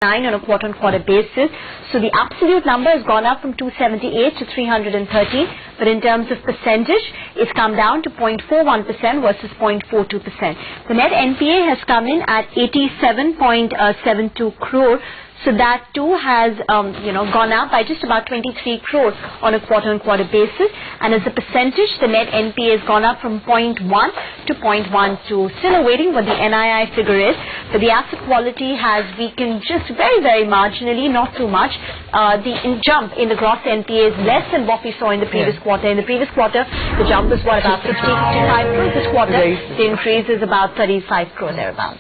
on a quarter-on-quarter basis. So the absolute number has gone up from 278 to 330, but in terms of percentage, it's come down to 0.41% versus 0.42%. The net NPA has come in at 87.72 crore. So that too has, gone up by just about 23 crores on a quarter-on-quarter basis. And as a percentage, the net NPA has gone up from 0.1 to 0.12. Still awaiting what the NII figure is, but the asset quality has weakened just very, very marginally, not too much. The jump in the gross NPA is less than what we saw in the previous quarter. In the previous quarter, the jump was about 55 crores. This quarter, the increase is about 35 crores thereabouts.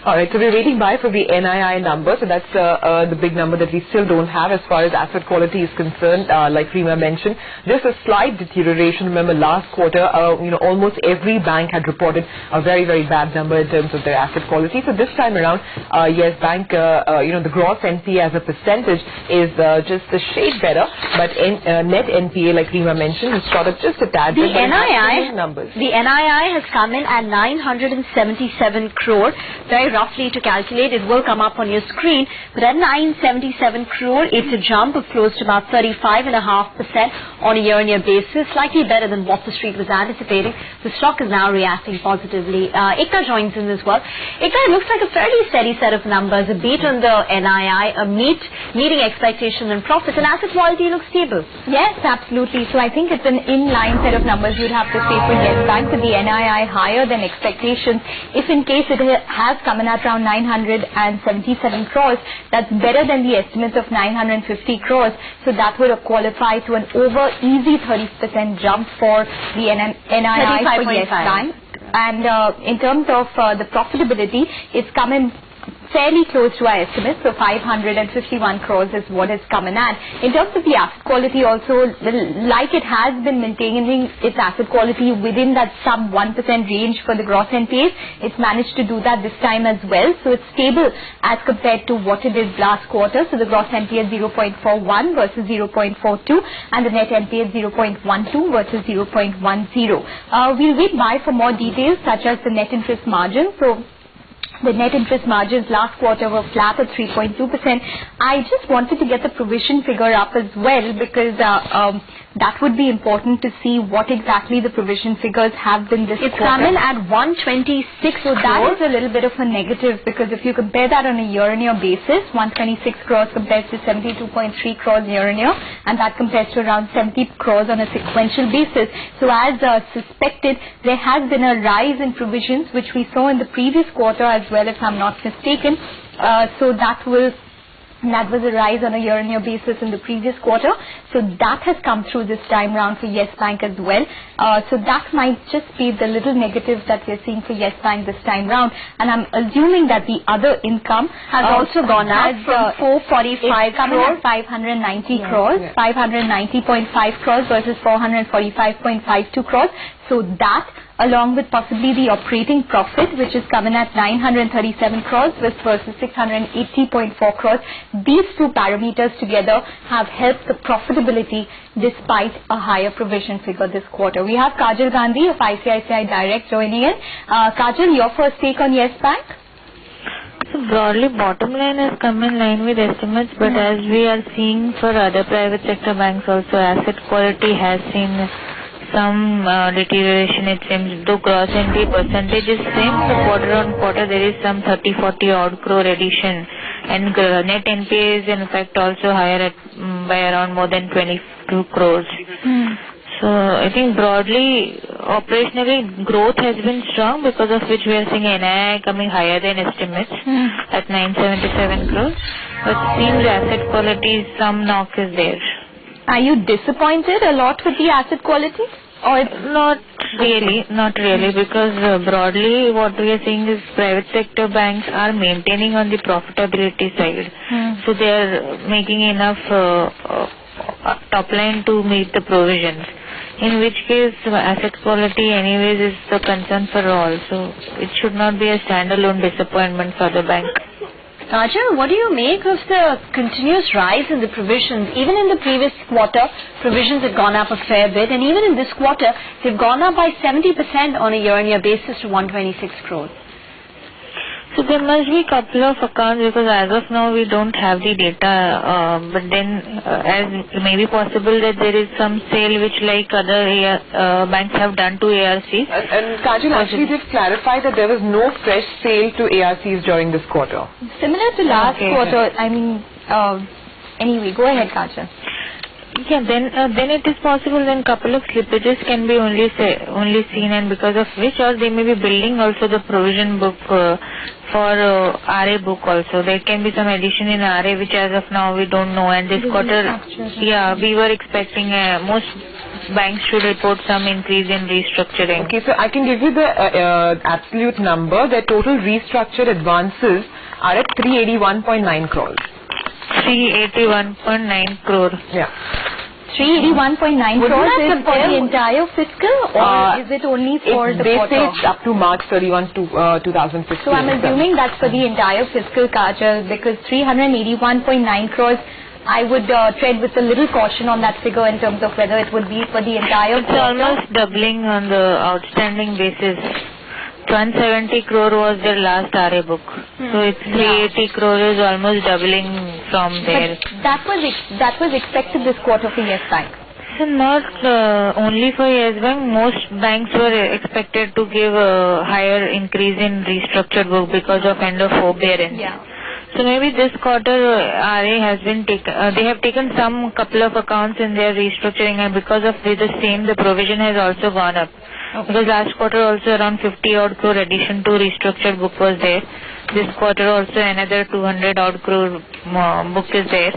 Alright, so we're waiting for the NII number. So that's the big number that we still don't have as far as asset quality is concerned. Like Reema mentioned, just a slight deterioration. Remember last quarter, almost every bank had reported a very, very bad number in terms of their asset quality. So this time around, Yes Bank, the gross NPA as a percentage is just a shade better. But net NPA, like Reema mentioned, has shot up just a tad. The NII has come in at 977 crore. Very roughly to calculate, it will come up on your screen, but at 977 crore, it's a jump of close to about 35.5% on a year-on-year basis, slightly better than what the street was anticipating. The stock is now reacting positively. Ekta joins in as well. Ekta, it looks like a fairly steady set of numbers, a beat on the NII, a meeting expectations and profits, and asset quality looks stable. Yes, absolutely. So I think it's an in-line set of numbers you'd have to say for Yes Bank, with the NII higher than expectations. If in case it has come in at around 977 crores, that's better than the estimates of 950 crores. So that would qualify to an over easy 30% jump for the NII for Yes Bank. And in terms of the profitability, it's come in fairly close to our estimates, so 551 crores is what it's coming at. In terms of the asset quality also, like it has been maintaining its asset quality within that sub 1% range for the gross NPAs, it's managed to do that this time as well. So it's stable as compared to what it did last quarter. So the gross NPA is 0.41 versus 0.42, and the net NPA is 0.12 versus 0.10. We'll wait by for more details such as the net interest margin. So the net interest margins last quarter were flat at 3.2%. I just wanted to get the provision figure up as well, because that would be important to see what exactly the provision figures have been this quarter. It's come in at 126 So that is a little bit of a negative, because if you compare that on a year-on-year basis, 126 crores compares to 72.3 crores year-on-year, and that compares to around 70 crores on a sequential basis. So as suspected, there has been a rise in provisions, which we saw in the previous quarter as well, if I'm not mistaken. So that was a rise on a year-on-year basis in the previous quarter. So that has come through this time round for Yes Bank as well. So that might just be the little negative that we're seeing for Yes Bank this time round. And I'm assuming that the other income has also gone up from 445 crores, 590 crores, 590.5 crores versus 445.52 crores. So that, along with possibly the operating profit, which is coming at 937 crores versus 680.4 crores, these two parameters together have helped the profitability despite a higher provision figure this quarter. We have Kajal Gandhi of ICICI Direct joining in. Kajal, your first take on Yes Bank? So broadly, bottom line has come in line with estimates, but as we are seeing for other private sector banks also, asset quality has seen some deterioration. It seems though gross NPA percentage is same, so quarter on quarter there is some 30-40 odd crore addition, and net NPA is in fact also higher by around more than 22 crores. So I think broadly, operationally, growth has been strong, because of which we are seeing NII coming higher than estimates at 977 crores. But seems asset quality, some knock is there. Are you disappointed a lot with the asset quality? Or not really, because broadly what we are seeing is private sector banks are maintaining on the profitability side. So they are making enough top line to meet the provisions. In which case asset quality anyways is the concern for all. So it should not be a standalone disappointment for the bank. Kajal, what do you make of the continuous rise in the provisions? Even in the previous quarter, provisions had gone up a fair bit, and even in this quarter, they've gone up by 70% on a year-on-year basis to 126 crores. So there must be a couple of accounts because as of now we don't have the data, but then as it may be possible that there is some sale which like other banks have done to ARCs. And Kajal actually did clarify that there was no fresh sale to ARCs during this quarter. Similar to last quarter, I mean, anyway, go ahead, Kajal. Yeah, then it is possible then couple of slippages can be only seen, and because of which, or they may be building also the provision book for RA book also. There can be some addition in RA which as of now we don't know, and this quarter, yeah, we were expecting most banks should report some increase in restructuring. Okay, so I can give you the absolute number. The total restructured advances are at 381.9 crores. 381.9 crore. Yeah. 381.9 crores is for the entire fiscal, or is it only for the they quarter? say it's up to March 31, 2015. So I'm assuming that's for the entire fiscal, Kajal, because 381.9 crores, I would tread with a little caution on that figure in terms of whether it would be for the entire It's quarter. almost doubling on the outstanding basis. 170 crore was their last RA book. So it's 380 crore is almost doubling from there. But that was expected this quarter for Yes Bank. So not only for Yes Bank, most banks were expected to give a higher increase in restructured book because of end of forbearance. Yeah. So maybe this quarter RA has been taken, they have taken some couple of accounts in their restructuring, and because of the same, the provision has also gone up. Okay. Because last quarter also around 50 odd crore addition to restructured book was there. This quarter also another 200 odd crore book is there.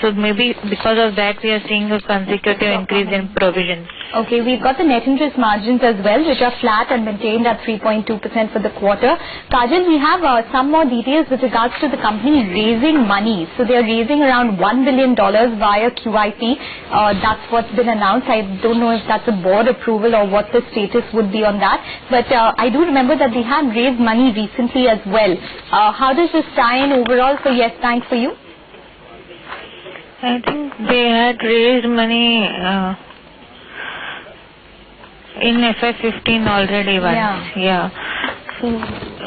So maybe because of that we are seeing a consecutive increase in provisions. Okay, we've got the net interest margins as well, which are flat and maintained at 3.2% for the quarter. Kajal, we have some more details with regards to the company raising money. So they are raising around $1 billion via QIP. That's what's been announced. I don't know if that's a board approval or what the status would be on that. But I do remember that they had raised money recently as well. How does this tie in overall for Yes Bank for you? I think they had raised money in FY15 already once. Yeah. So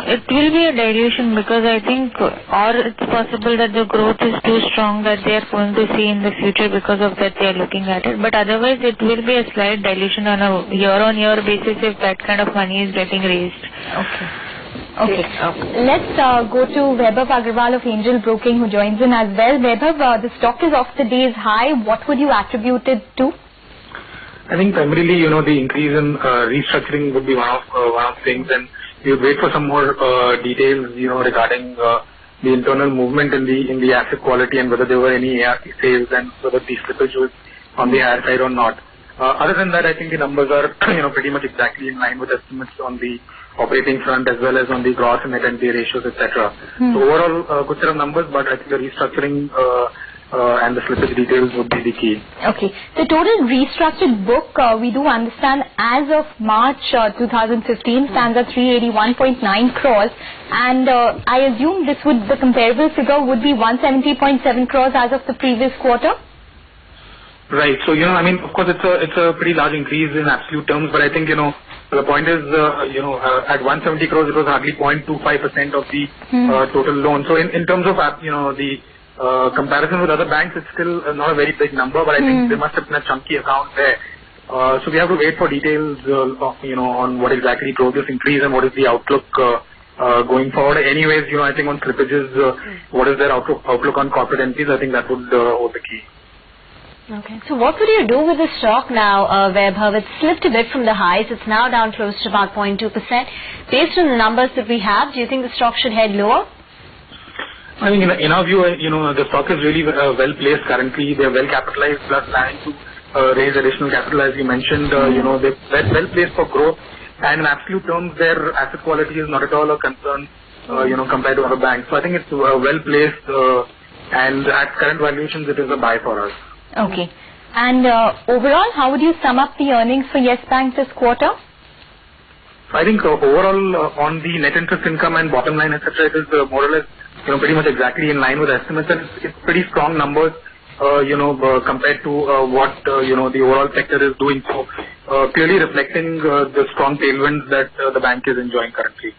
it will be a dilution because I think, or it's possible that the growth is too strong that they are going to see in the future, because of that they are looking at it. But otherwise it will be a slight dilution on a year-on-year basis if that kind of money is getting raised. Okay. Let's go to Vaibhav Agarwal of Angel Broking, who joins in as well. Vaibhav, the stock is off the day's high. What would you attribute it to? I think primarily, the increase in restructuring would be one of things, and we would wait for some more details, regarding the internal movement in the asset quality and whether there were any ARC sales and whether the slippage was on the higher side or not. Other than that, I think the numbers are, pretty much exactly in line with estimates on the operating front as well as on the gross and net NPA ratios, etc. So overall, good set of numbers, but I think the restructuring and the slippage details would be the key. Okay. The total restructured book, we do understand, as of March 2015 stands at 381.9 crores, and I assume the comparable figure would be 170.7 crores as of the previous quarter. Right. So, of course, it's a pretty large increase in absolute terms, but I think, the point is, at 170 crores, it was hardly 0.25% of the total loan. So, in terms of, the comparison with other banks, it's still not a very big number, but I think there must have been a chunky account there. So, we have to wait for details, on what exactly drove this increase and what is the outlook going forward. Anyways, I think on slippages, what is their outlook on corporate NPs, I think that would hold the key. Okay. So what would you do with the stock now, Vaibhav? It's slipped a bit from the highs. It's now down close to about 0.2%. Based on the numbers that we have, do you think the stock should head lower? I mean, in our view, the stock is really well placed currently. They're well capitalized, plus planning to raise additional capital, as you mentioned. They're well placed for growth. And in absolute terms, their asset quality is not at all a concern, compared to other banks. So I think it's well placed, and at current valuations, it is a buy for us. Okay. And overall, how would you sum up the earnings for Yes Bank this quarter? I think overall, on the net interest income and bottom line, etc., it is more or less, pretty much exactly in line with estimates. And it's pretty strong numbers, compared to what, the overall sector is doing. So, clearly reflecting the strong tailwinds that the bank is enjoying currently.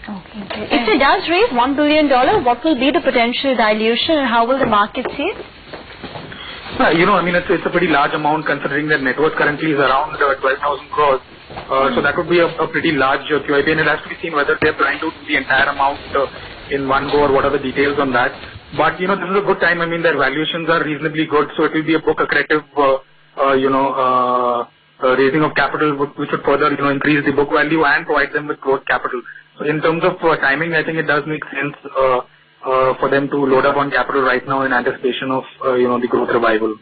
Okay. If it does raise $1 billion, what will be the potential dilution and how will the market see it? It's a pretty large amount considering that net worth currently is around 12,000 crores. So that would be a pretty large QIP, and it has to be seen whether they're planning to do the entire amount in one go or what are the details on that. But, this is a good time. Their valuations are reasonably good, so it will be a book accretive, raising of capital which would further, increase the book value and provide them with growth capital. So in terms of timing, I think it does make sense for them to load up on capital right now in anticipation of, the growth revival.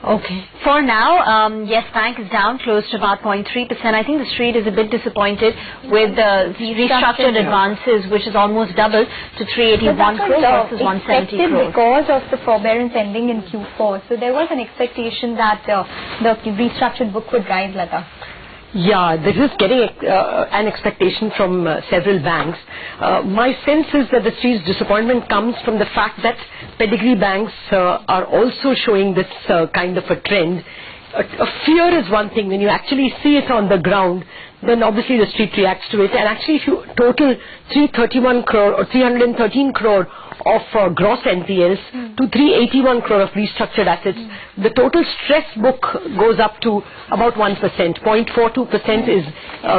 Okay. For now, Yes Bank is down close to about 0.3%. I think the street is a bit disappointed with the restructured advances, which is almost doubled to 381 crores versus 170 crores. Because of the forbearance ending in Q4. So there was an expectation that the restructured book would rise, Lata. Yeah, this is getting an expectation from several banks. My sense is that the street's disappointment comes from the fact that pedigree banks are also showing this kind of a trend. A fear is one thing. When you actually see it on the ground, then obviously the street reacts to it. And actually, if you total 331 crore or 313 crore of gross NPLs to 381 crore of restructured assets, the total stress book goes up to about 1%. 0.42% is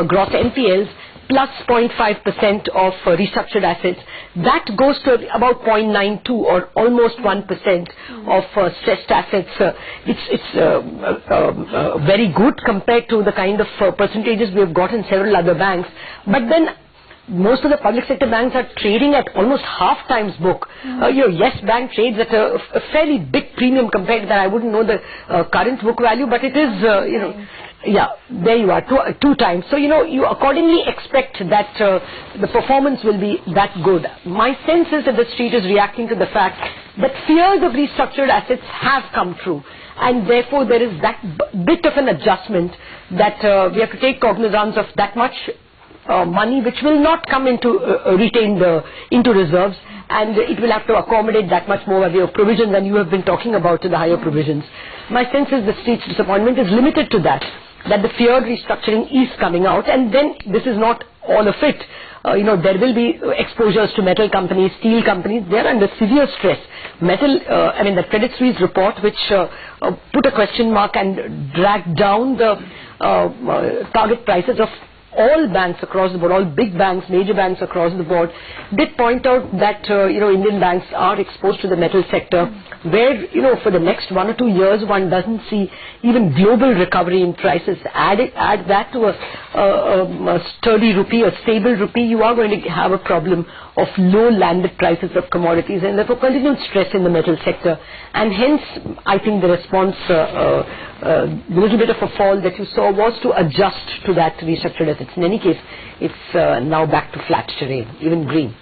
gross NPLs plus 0.5% of restructured assets. That goes to about 0.92 or almost 1% of stressed assets. It's very good compared to the kind of percentages we have got in several other banks. But then most of the public sector banks are trading at almost half times book. Yes Bank trades at a fairly big premium compared to that. I wouldn't know the current book value, but it is, yeah, there you are, two times. So, you accordingly expect that the performance will be that good. My sense is that the street is reacting to the fact that fears of restructured assets have come true. And therefore, there is that bit of an adjustment that we have to take cognizance of that much money which will not come into retained into reserves, and it will have to accommodate that much more by way of provisions, and you have been talking about the higher provisions. My sense is the street's disappointment is limited to that the feared restructuring is coming out, and then this is not all of it. There will be exposures to metal companies, steel companies. They are under severe stress. The Credit Suisse report, which put a question mark and dragged down the target prices of all banks across the board, all big banks, major banks across the board, did point out that, Indian banks are exposed to the metal sector, where, for the next 1 or 2 years, one doesn't see even global recovery in prices. Add that to a sturdy rupee, a stable rupee, you are going to have a problem of low landed prices of commodities and therefore continued stress in the metal sector. And hence, I think the response, the little bit of a fall that you saw was to adjust to that restructured assets. In any case, it's now back to flat terrain, even green.